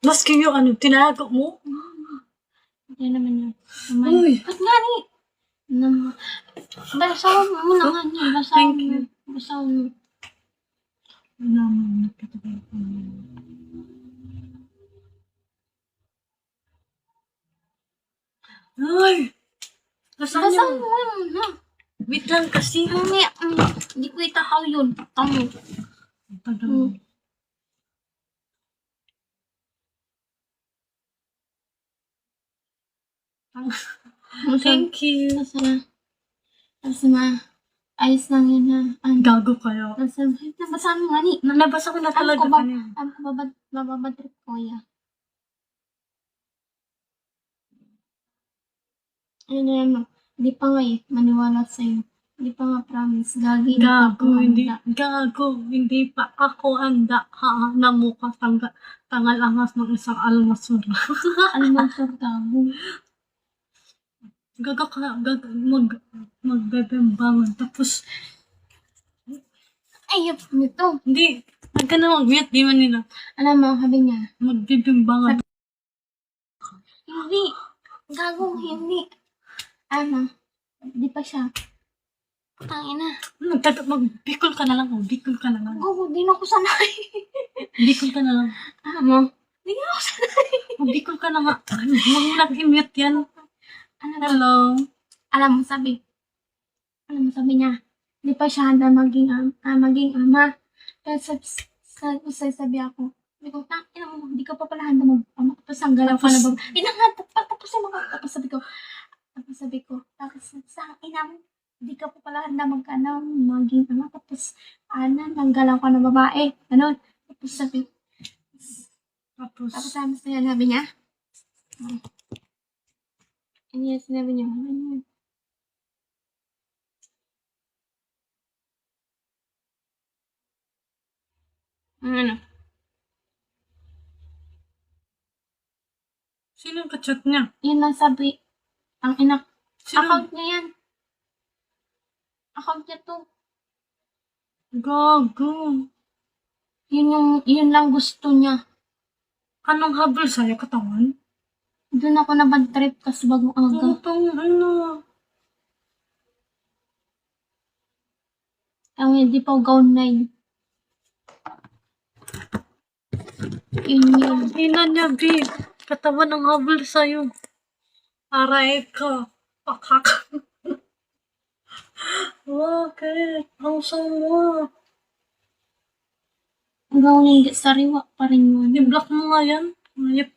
Maski yung ano, tinago mo? Yan naman yun. Naman. Uy. Ba't nga ni? Basahin mo na nga niya. Basahin Thank mo. you. Basahin mo. Wala mo, nakatagal ko. Ay! Nasaan Basahin yung... mo nga muna. Wait lang kasi. Mamaya, hindi ko itakaw yun. Tamo. Tagal. Thank you. Basta na. Ayos lang yun ha. Gago kayo. Basahin mo nga ni. Nabasa ko na talaga kanina. Alam ko babadrip ko ya. Ano, hindi pa nga eh, maniwala sa'yo. Hindi pa nga promise. Gagi, Gago, hindi. Gago, hindi pa ako anda. Na mukha tangal angas ng isang almasura. Almasur gago. Gago ka, magbebembangan. Tapos, Ayop nito. hindi. Huwag ka na mag-mute, di man nila. Alam mo, sabi niya. Magbebembangan. Hindi. Gago, hindi. Ano? Di pa siya. Tangina. Bicol ka na lang. Bicol ka na lang. Gago, di na ako sanay. Bicol ka na lang. Alam mo? Di na ako sanay. Bicol ka na nga. Huwag mo nag-mute yan. Hello. Alam mo, sabi niya, di pa siya handa maging ama. Kaya sabi ako, ina mo, di ka pa pala handa mag-ama. Tapos ang galaw ka na ba? Ina nga, tapos sabi ko, ina mo, di ka pa pala handa maging ama. Tapos, ang galaw ka na babae. Ganon. Tapos sabi niya, ano yung sinabi niya? Ano? Sino yung kachat niya? Yun lang sabi. Ang ina. Account niya yan. Account niya to. Gago. Yun lang gusto niya. Anong habol sa'yo, katawan? Doon ako na bad trip kasi bagong aga. Putang ano. Ang hindi pa gown 9. Yun. Ina niya, B. Katawan ng habol sa'yo. Aray ka. Pakak. Bakit? Ang sama. Gown 9, sariwa pa rin yun. I-block mo nga yan. Ayep.